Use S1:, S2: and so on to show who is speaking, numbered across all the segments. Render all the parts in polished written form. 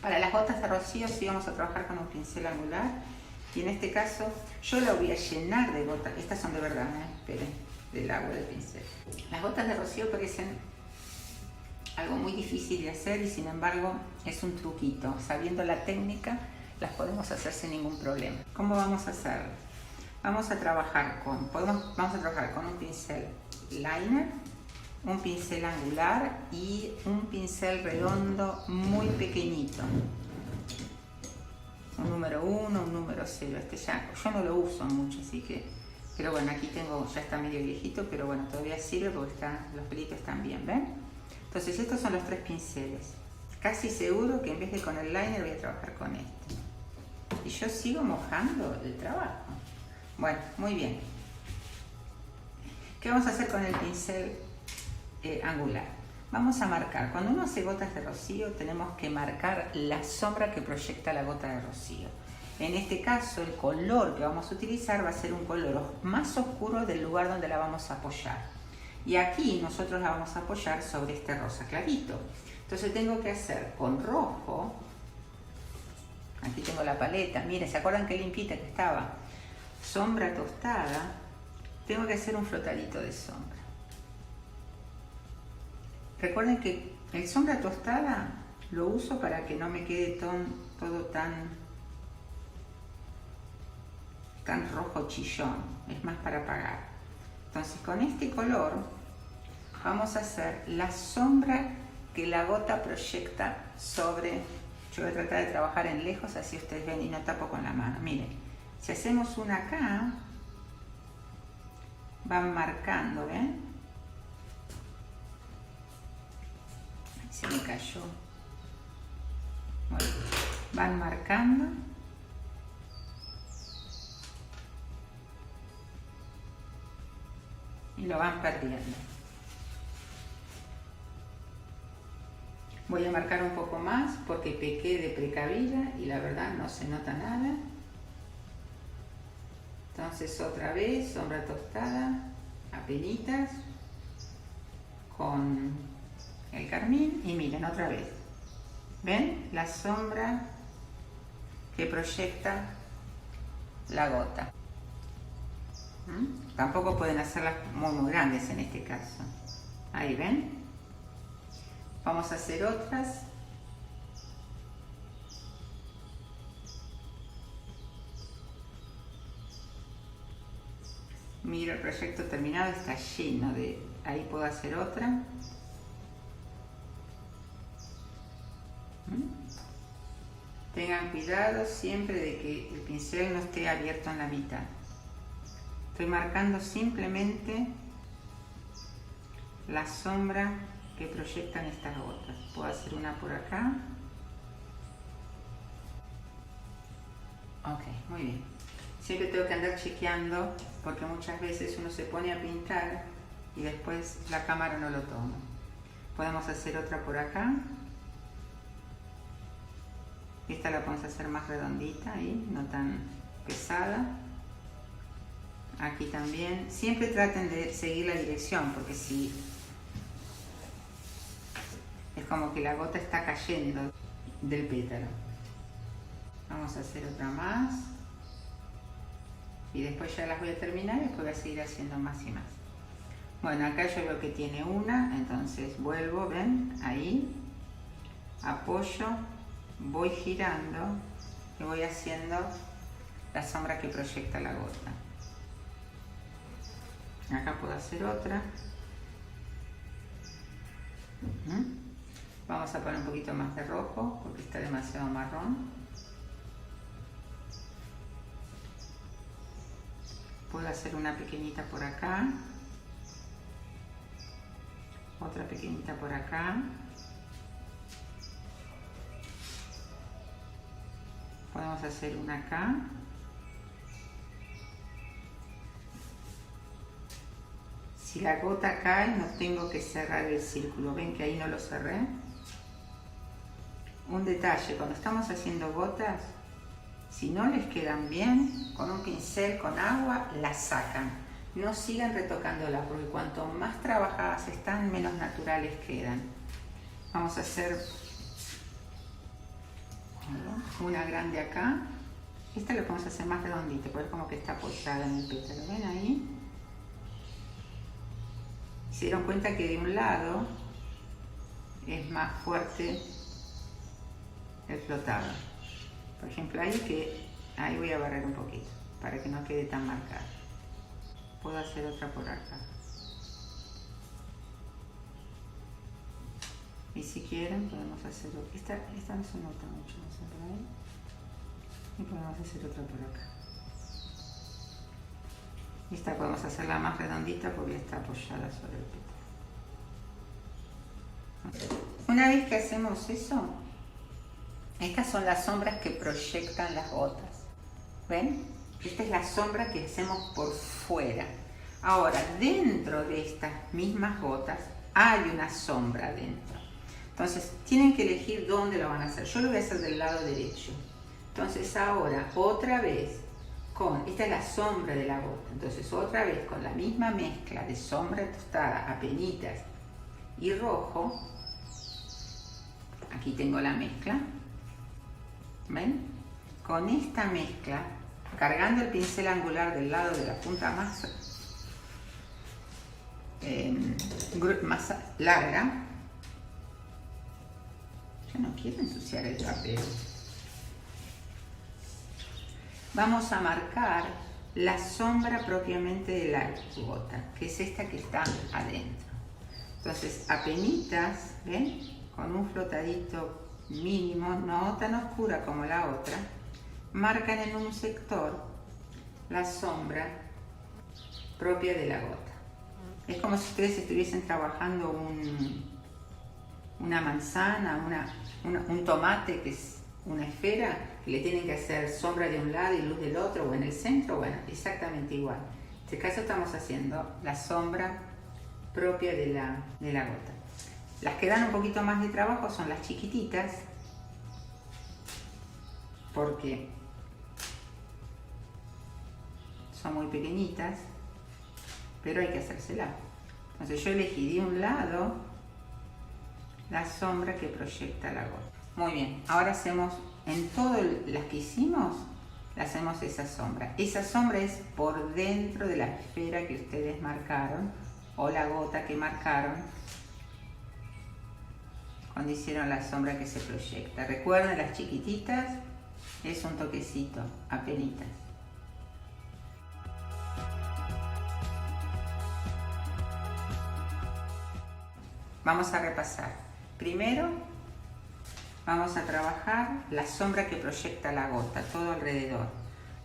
S1: Para las gotas de rocío sí vamos a trabajar con un pincel angular y en este caso yo la voy a llenar de gotas. Estas son de verdad, esperen, del agua del pincel. Las gotas de rocío parecen algo muy difícil de hacer y sin embargo es un truquito. Sabiendo la técnica las podemos hacer sin ningún problema. ¿Cómo vamos a hacerlo? Vamos a trabajar con un pincel liner, un pincel angular y un pincel redondo muy pequeñito. Un número 1, un número 0. Este ya, yo no lo uso mucho, así que... Pero bueno, aquí tengo, ya está medio viejito, pero bueno, todavía sirve porque los pelitos están bien, ¿ven? Entonces estos son los 3 pinceles. Casi seguro que en vez de con el liner voy a trabajar con este. Y yo sigo mojando el trabajo. Bueno, muy bien. ¿Qué vamos a hacer con el pincel angular? Vamos a marcar, cuando uno hace gotas de rocío tenemos que marcar la sombra que proyecta la gota de rocío. En este caso el color que vamos a utilizar va a ser un color más oscuro del lugar donde la vamos a apoyar. Y aquí nosotros la vamos a apoyar sobre este rosa clarito. Entonces tengo que hacer con rojo, aquí tengo la paleta, miren, ¿se acuerdan qué limpita que estaba? Sombra tostada, tengo que hacer un flotadito de sombra. Recuerden que el sombra tostada lo uso para que no me quede todo tan rojo chillón, es más para apagar. Entonces con este color vamos a hacer la sombra que la gota proyecta sobre. Yo voy a tratar de trabajar en lejos, así ustedes ven y no tapo con la mano. Miren, si hacemos una acá, van marcando, ¿ven? Se me cayó. Bueno, van marcando. Y lo van perdiendo. Voy a marcar un poco más porque pequé de precavida y la verdad no se nota nada. Entonces otra vez, sombra tostada, apenitas, con el carmín y miren otra vez. ¿Ven? La sombra que proyecta la gota. Tampoco pueden hacerlas muy grandes en este caso. Ahí ven. Vamos a hacer otras. Mira, el proyecto terminado está lleno de... Ahí puedo hacer otra. Tengan cuidado siempre de que el pincel no esté abierto en la mitad. Estoy marcando simplemente la sombra que proyectan estas gotas. Puedo hacer una por acá. Ok, muy bien. Siempre tengo que andar chequeando porque muchas veces uno se pone a pintar y después la cámara no lo toma. Podemos hacer otra por acá. Esta la podemos hacer más redondita ahí, no tan pesada. Aquí también. Siempre traten de seguir la dirección porque si es como que la gota está cayendo del pétalo. Vamos a hacer otra más. Y después ya las voy a terminar y después voy a seguir haciendo más y más. Bueno, acá yo veo que tiene una, entonces vuelvo, ven, ahí. Apoyo, voy girando y voy haciendo la sombra que proyecta la gota. Acá puedo hacer otra. Vamos a poner un poquito más de rojo porque está demasiado marrón. Puedo hacer una pequeñita por acá. Otra pequeñita por acá. Podemos hacer una acá. Si la gota cae, no tengo que cerrar el círculo. ¿Ven que ahí no lo cerré? Un detalle, cuando estamos haciendo gotas, si no les quedan bien, con un pincel con agua, las sacan. No sigan retocándola, porque cuanto más trabajadas están, menos naturales quedan. Vamos a hacer una grande acá. Esta la podemos hacer más redondita, porque es como que está apoyada en el pétalo. ¿Ven ahí? Se dieron cuenta que de un lado es más fuerte el flotado. Por ejemplo, ahí voy a barrer un poquito para que no quede tan marcado. Puedo hacer otra por acá. Y si quieren podemos hacer otra. Esta no se nota mucho, no sé por ahí. Y podemos hacer otra por acá. Esta podemos hacerla más redondita porque está apoyada sobre el pétalo. Una vez que hacemos eso, estas son las sombras que proyectan las gotas. ¿Ven? Esta es la sombra que hacemos por fuera. Ahora, dentro de estas mismas gotas hay una sombra dentro. Entonces, tienen que elegir dónde lo van a hacer. Yo lo voy a hacer del lado derecho. Entonces, ahora, otra vez, esta es la sombra de la gota. Entonces, otra vez, con la misma mezcla de sombra tostada, apenitas y rojo, aquí tengo la mezcla. ¿Ven? Con esta mezcla, cargando el pincel angular del lado de la punta más larga. Yo no quiero ensuciar el papel. Vamos a marcar la sombra propiamente de la gota, que es esta que está adentro. Entonces, apenitas, ¿ven? Con un flotadito mínimo, no tan oscura como la otra, marcan en un sector la sombra propia de la gota. Es como si ustedes estuviesen trabajando una manzana, un tomate, que es una esfera, que le tienen que hacer sombra de un lado y luz del otro, o en el centro. Bueno, exactamente igual. En este caso estamos haciendo la sombra propia de la gota. Las que dan un poquito más de trabajo son las chiquititas, porque son muy pequeñitas, pero hay que hacérsela. Entonces yo elegí de un lado la sombra que proyecta la gota. Muy bien, ahora hacemos, en todas las que hicimos, le hacemos esa sombra. Esa sombra es por dentro de la esfera que ustedes marcaron, o la gota que marcaron cuando hicieron la sombra que se proyecta. Recuerden, las chiquititas es un toquecito, apenitas. Vamos a repasar. Primero vamos a trabajar la sombra que proyecta la gota, todo alrededor.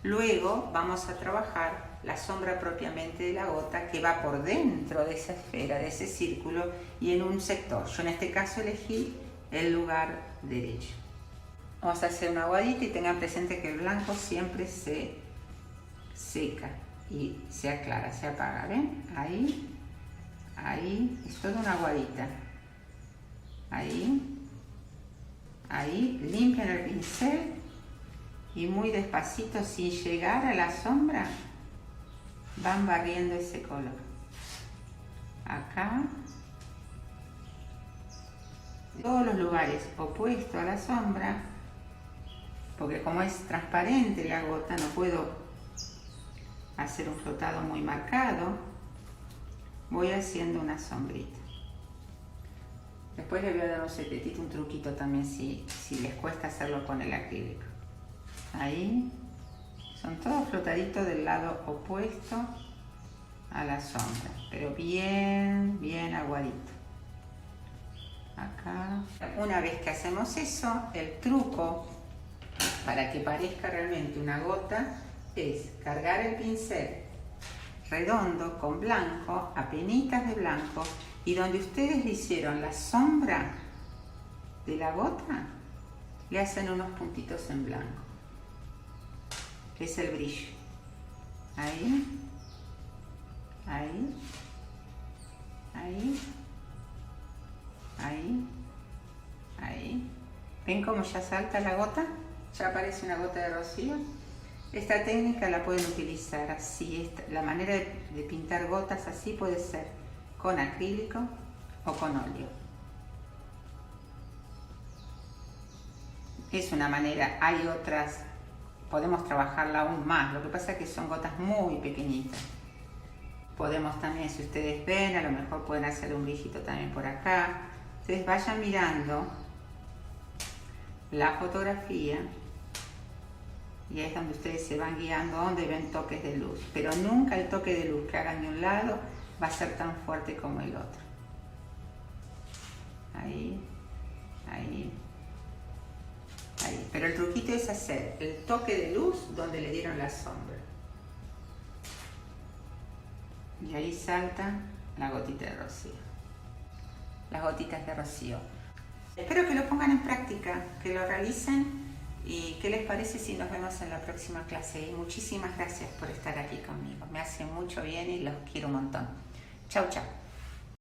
S1: Luego vamos a trabajar la sombra propiamente de la gota, que va por dentro de esa esfera, de ese círculo, y en un sector. Yo en este caso elegí el lugar derecho. Vamos a hacer una aguadita y tengan presente que el blanco siempre se seca y se aclara, se apaga. ¿Ven? Ahí, es toda una aguadita. Ahí, limpian el pincel y muy despacito, sin llegar a la sombra, van barriendo ese color. Acá, todos los lugares opuestos a la sombra, porque como es transparente la gota, no puedo hacer un flotado muy marcado, voy haciendo una sombrita. Después les voy a dar un secretito, un truquito también, si les cuesta hacerlo con el acrílico. Ahí, son todos flotaditos del lado opuesto a la sombra, pero bien aguadito. Acá. Una vez que hacemos eso, el truco para que parezca realmente una gota es cargar el pincel redondo con blanco, apenitas de blanco, y donde ustedes le hicieron la sombra de la gota, le hacen unos puntitos en blanco, que es el brillo. Ahí. ¿Ven cómo ya salta la gota? Ya aparece una gota de rocío. Esta técnica la pueden utilizar así. La manera de pintar gotas así puede ser con acrílico o con óleo. Es una manera, hay otras, podemos trabajarla aún más, lo que pasa es que son gotas muy pequeñitas. Podemos también, si ustedes ven, a lo mejor pueden hacer un brillito también por acá. Entonces vayan mirando la fotografía y ahí es donde ustedes se van guiando, donde ven toques de luz. Pero nunca el toque de luz que hagan de un lado va a ser tan fuerte como el otro. Ahí, ahí, ahí. Pero el truquito es hacer el toque de luz donde le dieron la sombra. Y ahí salta la gotita de rocío. Las gotitas de rocío. Espero que lo pongan en práctica, que lo realicen. ¿Y qué les parece si nos vemos en la próxima clase? Y muchísimas gracias por estar aquí conmigo. Me hace mucho bien y los quiero un montón. Chau, chau.